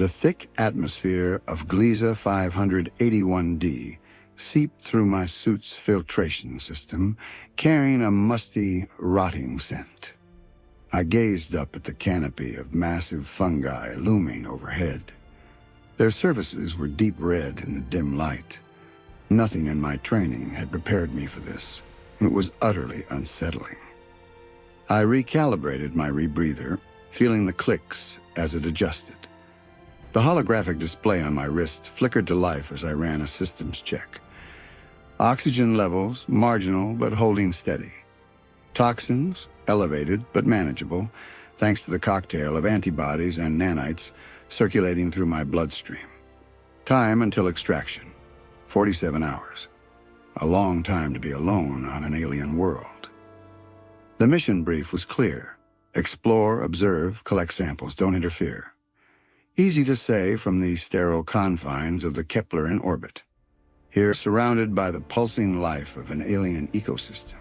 The thick atmosphere of Gliese 581D seeped through my suit's filtration system, carrying a musty, rotting scent. I gazed up at the canopy of massive fungi looming overhead. Their surfaces were deep red in the dim light. Nothing in my training had prepared me for this. It was utterly unsettling. I recalibrated my rebreather, feeling the clicks as it adjusted. The holographic display on my wrist flickered to life as I ran a systems check. Oxygen levels, marginal but holding steady. Toxins, elevated but manageable, thanks to the cocktail of antibodies and nanites circulating through my bloodstream. Time until extraction, 47 hours. A long time to be alone on an alien world. The mission brief was clear. Explore, observe, collect samples, don't interfere. Easy to say from the sterile confines of the Kepler in orbit. Here, surrounded by the pulsing life of an alien ecosystem,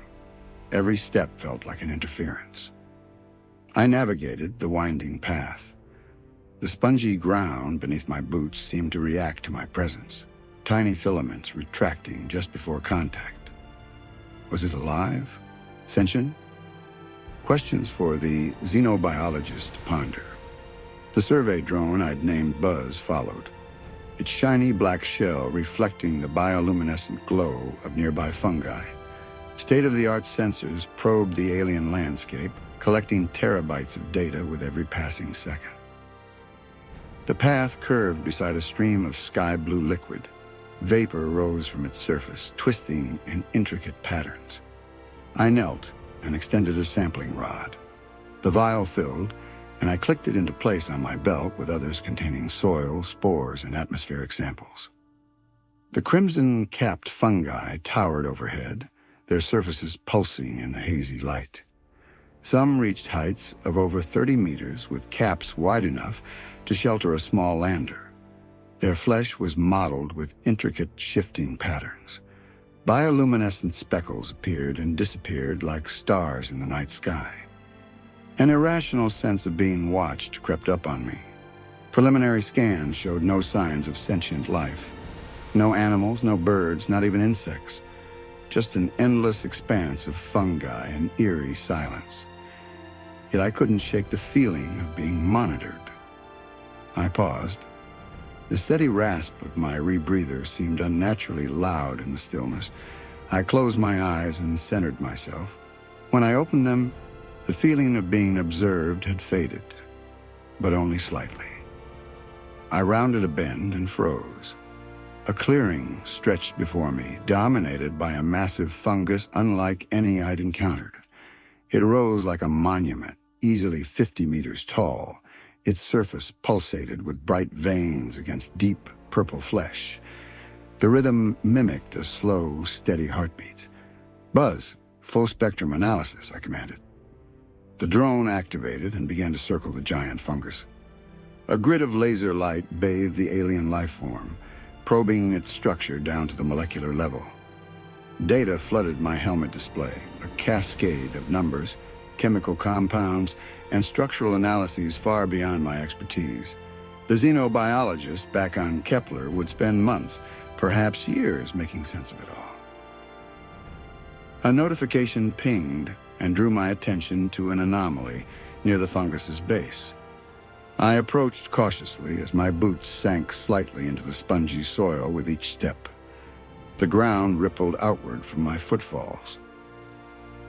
every step felt like an interference. I navigated the winding path. The spongy ground beneath my boots seemed to react to my presence, tiny filaments retracting just before contact. Was it alive? Sentient? Questions for the xenobiologist to ponder. The survey drone I'd named Buzz followed, its shiny black shell reflecting the bioluminescent glow of nearby fungi. State-of-the-art sensors probed the alien landscape, collecting terabytes of data with every passing second. The path curved beside a stream of sky-blue liquid. Vapor rose from its surface, twisting in intricate patterns. I knelt and extended a sampling rod. The vial filled, and I clicked it into place on my belt with others containing soil, spores, and atmospheric samples. The crimson-capped fungi towered overhead, their surfaces pulsing in the hazy light. Some reached heights of over 30 meters with caps wide enough to shelter a small lander. Their flesh was mottled with intricate shifting patterns. Bioluminescent speckles appeared and disappeared like stars in the night sky. An irrational sense of being watched crept up on me. Preliminary scans showed no signs of sentient life. No animals, no birds, not even insects. Just an endless expanse of fungi and eerie silence. Yet I couldn't shake the feeling of being monitored. I paused. The steady rasp of my rebreather seemed unnaturally loud in the stillness. I closed my eyes and centered myself. When I opened them, the feeling of being observed had faded, but only slightly. I rounded a bend and froze. A clearing stretched before me, dominated by a massive fungus unlike any I'd encountered. It rose like a monument, easily 50 meters tall. Its surface pulsated with bright veins against deep purple flesh. The rhythm mimicked a slow, steady heartbeat. "Buzz, full spectrum analysis," I commanded. The drone activated and began to circle the giant fungus. A grid of laser light bathed the alien life form, probing its structure down to the molecular level. Data flooded my helmet display, a cascade of numbers, chemical compounds, and structural analyses far beyond my expertise. The xenobiologist back on Kepler would spend months, perhaps years, making sense of it all. A notification pinged and drew my attention to an anomaly near the fungus's base. I approached cautiously as my boots sank slightly into the spongy soil with each step. The ground rippled outward from my footfalls.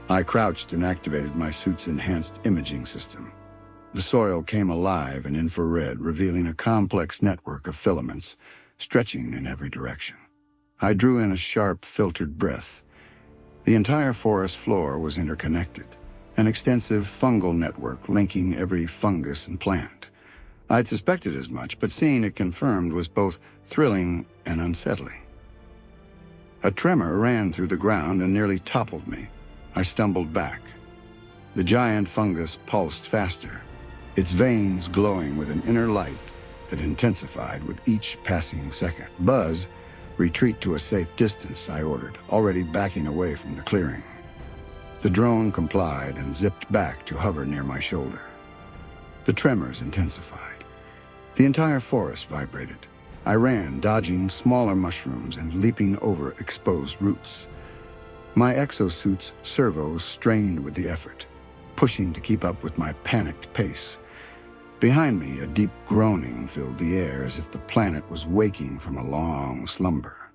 I crouched and activated my suit's enhanced imaging system. The soil came alive in infrared, revealing a complex network of filaments stretching in every direction. I drew in a sharp, filtered breath. The entire forest floor was interconnected, an extensive fungal network linking every fungus and plant. I'd suspected as much, but seeing it confirmed was both thrilling and unsettling. A tremor ran through the ground and nearly toppled me. I stumbled back. The giant fungus pulsed faster, its veins glowing with an inner light that intensified with each passing second. "Buzz, retreat to a safe distance," I ordered, already backing away from the clearing. The drone complied and zipped back to hover near my shoulder. The tremors intensified. The entire forest vibrated. I ran, dodging smaller mushrooms and leaping over exposed roots. My exosuit's servos strained with the effort, pushing to keep up with my panicked pace. Behind me, a deep groaning filled the air as if the planet was waking from a long slumber.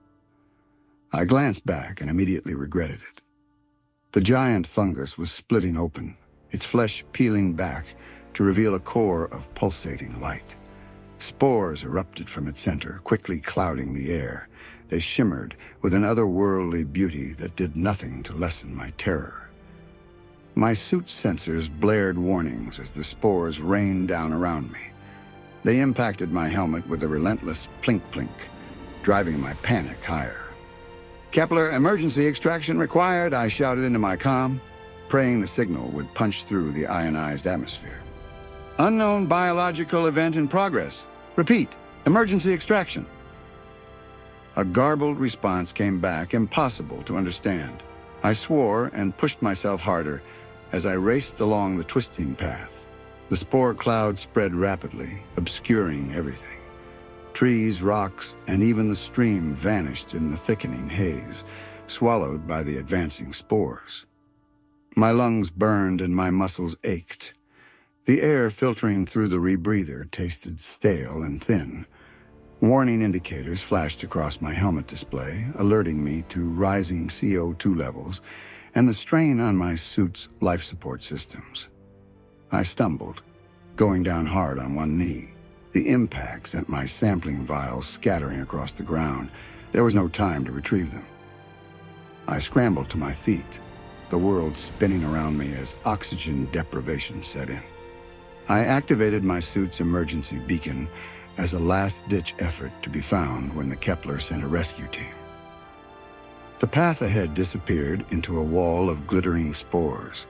I glanced back and immediately regretted it. The giant fungus was splitting open, its flesh peeling back to reveal a core of pulsating light. Spores erupted from its center, quickly clouding the air. They shimmered with an otherworldly beauty that did nothing to lessen my terror. My suit's sensors blared warnings as the spores rained down around me. They impacted my helmet with a relentless plink-plink, driving my panic higher. "Kepler, emergency extraction required," I shouted into my comm, praying the signal would punch through the ionized atmosphere. "Unknown biological event in progress. Repeat, emergency extraction." A garbled response came back, impossible to understand. I swore and pushed myself harder as I raced along the twisting path. The spore cloud spread rapidly, obscuring everything. Trees, rocks, and even the stream vanished in the thickening haze, swallowed by the advancing spores. My lungs burned and my muscles ached. The air filtering through the rebreather tasted stale and thin. Warning indicators flashed across my helmet display, alerting me to rising CO2 levels and the strain on my suit's life support systems. I stumbled, going down hard on one knee. The impact sent my sampling vials scattering across the ground. There was no time to retrieve them. I scrambled to my feet, the world spinning around me as oxygen deprivation set in. I activated my suit's emergency beacon as a last-ditch effort to be found when the Kepler sent a rescue team. The path ahead disappeared into a wall of glittering spores.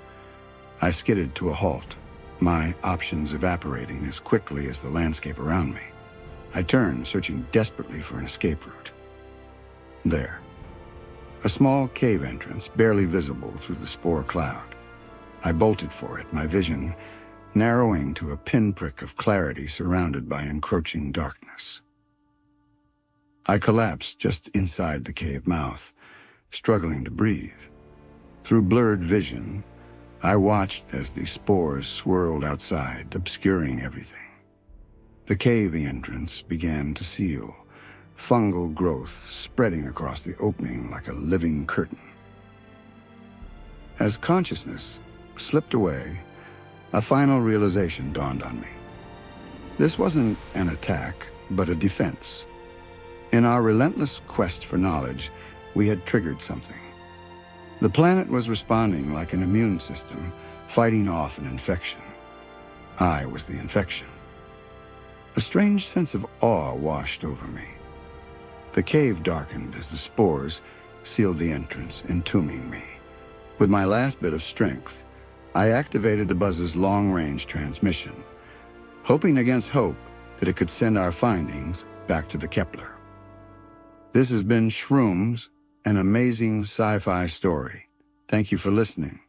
I skidded to a halt, my options evaporating as quickly as the landscape around me. I turned, searching desperately for an escape route. There, a small cave entrance barely visible through the spore cloud. I bolted for it, my vision narrowing to a pinprick of clarity surrounded by encroaching darkness. I collapsed just inside the cave mouth, struggling to breathe. Through blurred vision, I watched as the spores swirled outside, obscuring everything. The cave entrance began to seal, fungal growth spreading across the opening like a living curtain. As consciousness slipped away, a final realization dawned on me. This wasn't an attack, but a defense. In our relentless quest for knowledge, we had triggered something. The planet was responding like an immune system, fighting off an infection. I was the infection. A strange sense of awe washed over me. The cave darkened as the spores sealed the entrance, entombing me. With my last bit of strength, I activated the buzz's long-range transmission, hoping against hope that it could send our findings back to the Kepler. This has been Shrooms, an amazing sci-fi story. Thank you for listening.